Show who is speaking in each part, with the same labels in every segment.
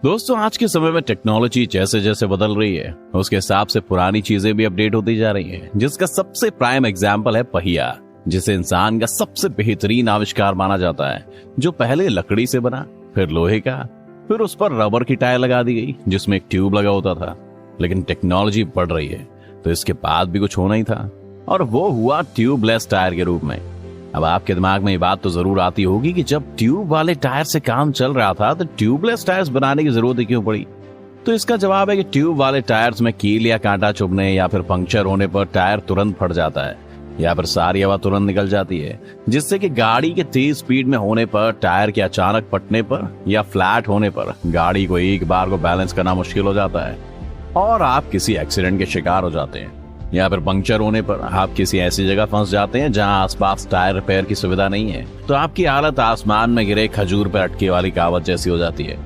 Speaker 1: दोस्तों, आज के समय में टेक्नोलॉजी जैसे जैसे बदल रही है उसके हिसाब से पुरानी चीजें भी अपडेट होती जा रही हैं, जिसका सबसे प्राइम एग्जाम्पल है पहिया, जिसे इंसान का सबसे बेहतरीन आविष्कार माना जाता है, जो पहले लकड़ी से बना, फिर लोहे का, फिर उस पर रबर की टायर लगा दी गई जिसमें एक ट्यूब लगा होता था। लेकिन टेक्नोलॉजी बढ़ रही है तो इसके बाद भी कुछ होना ही था, और वो हुआ ट्यूबलेस टायर के रूप में। अब आपके दिमाग में ये बात तो जरूर आती होगी कि जब ट्यूब वाले टायर से काम चल रहा था तो ट्यूबलेस टायर्स बनाने की जरूरत क्यों पड़ी। तो इसका जवाब है कि ट्यूब वाले टायर्स में कील या कांटा चुभने या फिर पंक्चर होने पर टायर तुरंत फट जाता है, या फिर सारी हवा तुरंत निकल जाती है, जिससे कि गाड़ी के तेज स्पीड में होने पर, टायर के अचानक फटने पर या फ्लैट होने पर गाड़ी को एक बार को बैलेंस करना मुश्किल हो जाता है और आप किसी एक्सीडेंट के शिकार हो जाते हैं, या फिर पंक्चर होने पर आप किसी ऐसी जगह फंस जाते हैं जहां आसपास टायर रिपेयर की सुविधा नहीं है। तो आपकी हालत आसमान में गिरे खजूर पर अटके वाली कहावत जैसी हो जाती है।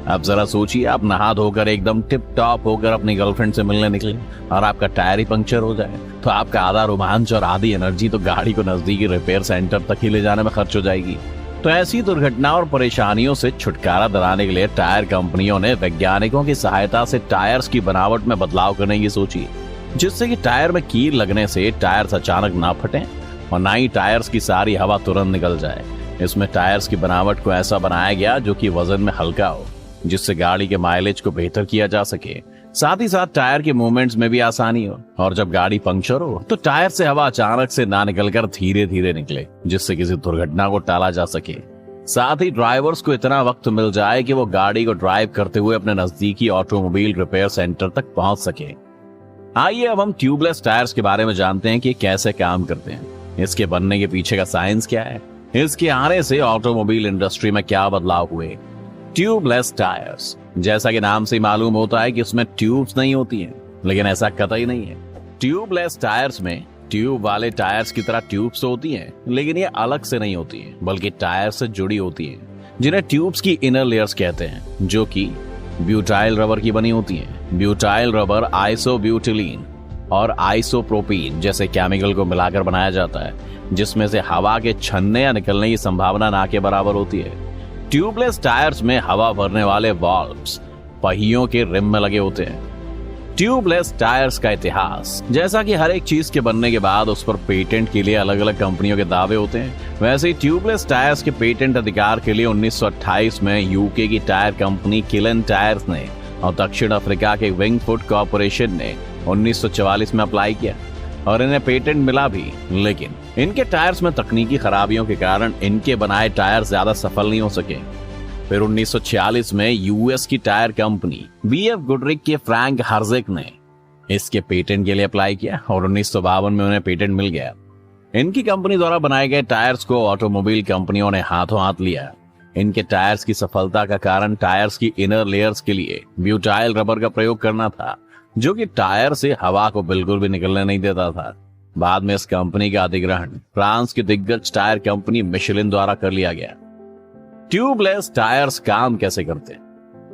Speaker 1: अब जरा सोचिए, आप नहा धोकर एकदम टिप टॉप होकर अपनी गर्लफ्रेंड से मिलने निकले और आपका टायर ही पंक्चर हो जाए, तो आपका आधा रोमांच और आधी एनर्जी तो गाड़ी को नजदीकी रिपेयर सेंटर तक ही ले जाने में खर्च हो जाएगी। तो ऐसी दुर्घटना और परेशानियों से छुटकारा दिलाने के लिए टायर कंपनियों ने वैज्ञानिकों की सहायता से टायर्स की बनावट में बदलाव करने की सोची, जिससे कि टायर में कील लगने से टायर्स अचानक ना फटें और ना ही टायर्स की सारी हवा तुरंत निकल जाए। इसमें टायर्स की बनावट को ऐसा बनाया गया जो कि वजन में हल्का हो, जिससे गाड़ी के माइलेज को बेहतर किया जा सके, साथ ही साथ टायर के मूवमेंट्स में भी आसानी हो, और जब गाड़ी पंक्चर हो तो टायर से हवा अचानक से ना निकलकर धीरे धीरे निकले, जिससे किसी दुर्घटना को टाला जा सके। साथ ही ड्राइवर्स को इतना वक्त मिल जाए कि वो गाड़ी को ड्राइव करते हुए अपने नजदीकी ऑटोमोबाइल रिपेयर सेंटर तक पहुंच सके। आइए अब हम ट्यूबलेस टायर्स के बारे में जानते हैं कि कैसे काम करते हैं, इसके बनने के पीछे का साइंस क्या है, इसके आने से ऑटोमोबाइल इंडस्ट्री में क्या बदलाव हुए। ट्यूबलेस टायर्स, जैसा कि नाम से मालूम होता है कि इसमें ट्यूब्स नहीं होती हैं, लेकिन ऐसा कतई नहीं है। ट्यूबलेस टायर्स में ट्यूब वाले टायर्स की तरह ट्यूब्स होती हैं, लेकिन ये अलग से नहीं होती हैं, बल्कि टायर से जुड़ी होती हैं, जिन्हें ट्यूब्स की इनर लेयर्स कहते हैं, जो कि ब्यूटाइल रबर की बनी होती हैं। ब्यूटाइल रबर आइसोब्यूटिलीन और आइसोप्रोपीन जैसे केमिकल को मिलाकर बनाया जाता है, जिसमें से हवा के छनने या निकलने की संभावना ना के बराबर होती है। ट्यूबलेस टायर्स में हवा भरने वाले वाल्व्स पहियों के रिम में लगे होते हैं। ट्यूबलेस टायर्स का इतिहास, जैसा कि हर एक चीज के बनने के बाद उस पर पेटेंट के लिए अलग अलग कंपनियों के दावे होते हैं, वैसे ही ट्यूबलेस टायर्स के पेटेंट अधिकार के लिए 1928 में यूके की टायर कंपनी किलन टायर्स ने और दक्षिण अफ्रीका के विंगफुट कॉर्पोरेशन ने 1944 में अप्लाई किया और इन्हें पेटेंट मिला भी। लेकिन इनके टायर्स में तकनीकी खराबियों के कारण इनके बनाए टायर ज्यादा सफल नहीं हो सके। फिर 1946 में यूएस की टायर कंपनी बीएफ गुडरिक के फ्रैंक हर्जिक ने इसके पेटेंट के लिए अप्लाई किया और 1952 में उन्हें पेटेंट मिल गया। इनकी कंपनी द्वारा बनाए गए टायर्स को ऑटोमोबाइल कंपनियों ने हाथों हाथ लिया। इनके टायर्स की सफलता का कारण टायर्स की इनर लेयर्स के लिए ब्यूटाइल रबर का प्रयोग करना था, जो कि टायर से हवा को बिल्कुल भी निकलने नहीं देता था। बाद में इस कंपनी का अधिग्रहण फ्रांस की दिग्गज टायर कंपनी मिशेलिन द्वारा कर लिया गया। ट्यूबलेस टायर्स काम कैसे करते हैं?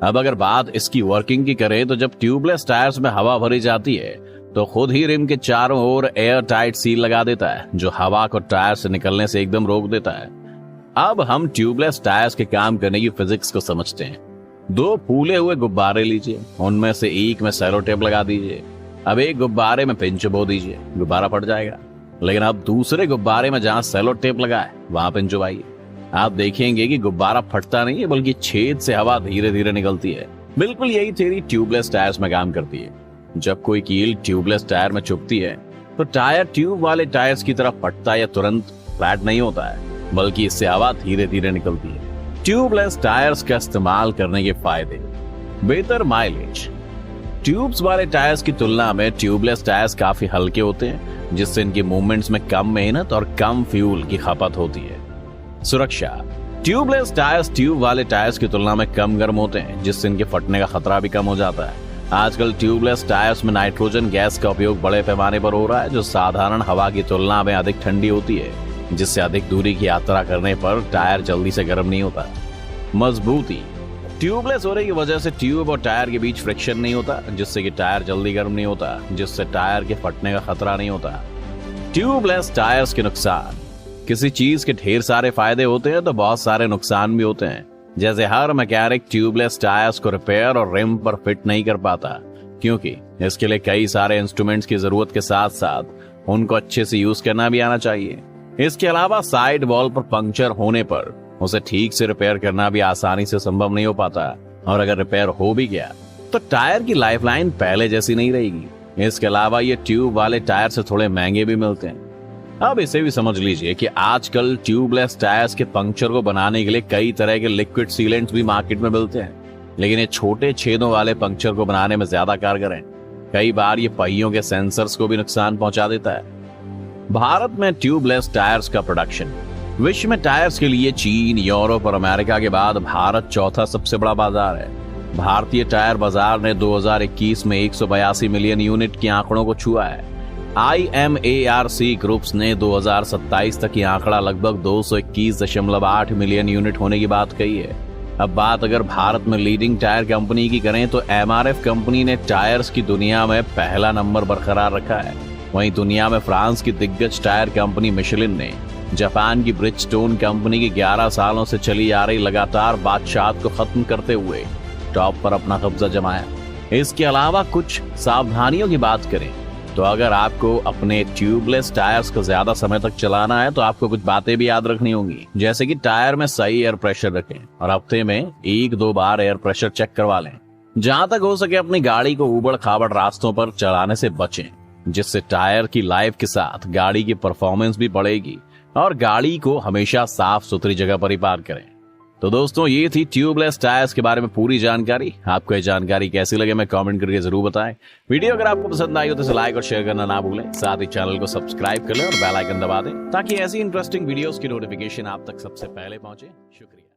Speaker 1: अब अगर बात इसकी वर्किंग की करें तो जब ट्यूबलेस टायर्स में हवा भरी जाती है तो खुद ही रिम के चारों ओर एयर टाइट सील लगा देता है, जो हवा को टायर से निकलने से एकदम रोक देता है। अब हम ट्यूबलेस टायर्स के काम करने की फिजिक्स को समझते हैं। 2 फूले हुए गुब्बारे लीजिए, उनमें से एक में सेलो टेप लगा दीजिए। अब एक गुब्बारे में पिन चुभो दीजिए, गुब्बारा फट जाएगा। लेकिन अब दूसरे गुब्बारे में जहां सेलो टेप लगा है वहां पिन चुभाइए, आप देखेंगे कि गुब्बारा फटता नहीं है, बल्कि छेद से हवा धीरे धीरे निकलती है। बिल्कुल यही थ्योरी ट्यूबलेस टायर्स में काम करती है। जब कोई कील ट्यूबलेस टायर में चुभती है तो टायर ट्यूब वाले टायर्स की तरह फटता या तुरंत फ्लैट नहीं होता है, बल्कि इससे हवा धीरे धीरे निकलती है। ट्यूबलेस टायर्स का इस्तेमाल करने के फायदे: बेहतर माइलेज। ट्यूब्स वाले टायर्स की तुलना में ट्यूबलेस टायर्स काफी हल्के होते हैं, जिससे इनकी मूवमेंट्स में कम मेहनत और कम फ्यूल की खपत होती है। सुरक्षा: ट्यूबलेस टायर्स ट्यूब वाले टायर्स की तुलना में कम गर्म होते हैं, जिससे इनके फटने का खतरा भी कम हो जाता है। आजकल ट्यूबलेस टायर्स में नाइट्रोजन गैस का उपयोग बड़े पैमाने पर हो रहा है, जो साधारण हवा की तुलना में अधिक ठंडी होती है, जिससे अधिक दूरी की यात्रा करने पर टायर जल्दी से गर्म नहीं होता। मजबूती: ट्यूबलेस होने की वजह से ट्यूब और टायर के बीच फ्रिक्शन नहीं होता, जिससे कि टायर जल्दी गर्म नहीं होता, जिससे टायर के फटने का खतरा नहीं होता। ट्यूबलेस टायर्स के नुकसान: किसी चीज के ढेर सारे फायदे होते हैं तो बहुत सारे नुकसान भी होते हैं। जैसे हर मैकेनिक ट्यूबलेस टायर्स को रिपेयर और रिम पर फिट नहीं कर पाता, क्योंकि इसके लिए कई सारे इंस्ट्रूमेंट्स की जरूरत के साथ साथ उनको अच्छे से यूज करना भी आना चाहिए। इसके अलावा साइड वॉल पर पंक्चर होने पर उसे ठीक से रिपेयर करना भी आसानी से संभव नहीं हो पाता, और अगर रिपेयर हो भी गया तो टायर की लाइफलाइन पहले जैसी नहीं रहेगी। इसके अलावा ये ट्यूब वाले टायर से थोड़े महंगे भी मिलते हैं। अब इसे भी समझ लीजिए कि आजकल ट्यूबलेस टायर्स के पंक्चर को बनाने के लिए कई तरह के लिक्विड सीलेंट्स भी मार्केट में मिलते हैं, लेकिन ये छोटे छेदों वाले पंक्चर को बनाने में ज्यादा कारगर हैं। कई बार ये पहियों के सेंसर्स को भी नुकसान पहुंचा देता है। भारत में ट्यूबलेस टायर्स का प्रोडक्शन विश्व में टायर्स के लिए चीन, यूरोप और अमेरिका के बाद भारत चौथा सबसे बड़ा बाजार है। भारतीय टायर बाजार ने 2021 में 182 मिलियन यूनिट के आंकड़ों को छुआ है। IMARC ग्रुप्स ने 2027 तक ये आंकड़ा लगभग 221.8 मिलियन यूनिट होने की बात कही है। अब बात अगर भारत में लीडिंग टायर कंपनी की करें तो MRF कंपनी ने टायर्स की दुनिया में पहला नंबर बरकरार रखा है। वहीं दुनिया में फ्रांस की दिग्गज टायर कंपनी मिशेलिन ने जापान की ब्रिजस्टोन कंपनी की 11 सालों से चली आ रही लगातार बादशाहत को खत्म करते हुए टॉप पर अपना कब्जा जमाया। इसके अलावा कुछ सावधानियों की बात करें तो अगर आपको अपने ट्यूबलेस टायर्स को ज्यादा समय तक चलाना है तो आपको कुछ बातें भी याद रखनी होंगी, जैसे कि टायर में सही एयर प्रेशर रखें और हफ्ते में 1-2 बार एयर प्रेशर चेक करवा लें। जहां तक हो सके अपनी गाड़ी को उबड़ खाबड़ रास्तों पर चलाने से बचें, जिससे टायर की लाइफ के साथ गाड़ी की परफॉर्मेंस भी बढ़ेगी, और गाड़ी को हमेशा साफ सुथरी जगह पर ही पार्क करें। तो दोस्तों, ये थी ट्यूबलेस टायर्स के बारे में पूरी जानकारी। आपको ये जानकारी कैसी लगे मैं कमेंट करके जरूर बताएं। वीडियो अगर आपको पसंद आई हो तो इसे लाइक और शेयर करना ना भूलें। साथ ही चैनल को सब्सक्राइब कर लें और बेल आइकन दबा दें ताकि ऐसी इंटरेस्टिंग वीडियोस की नोटिफिकेशन आप तक सबसे पहले पहुंचे। शुक्रिया।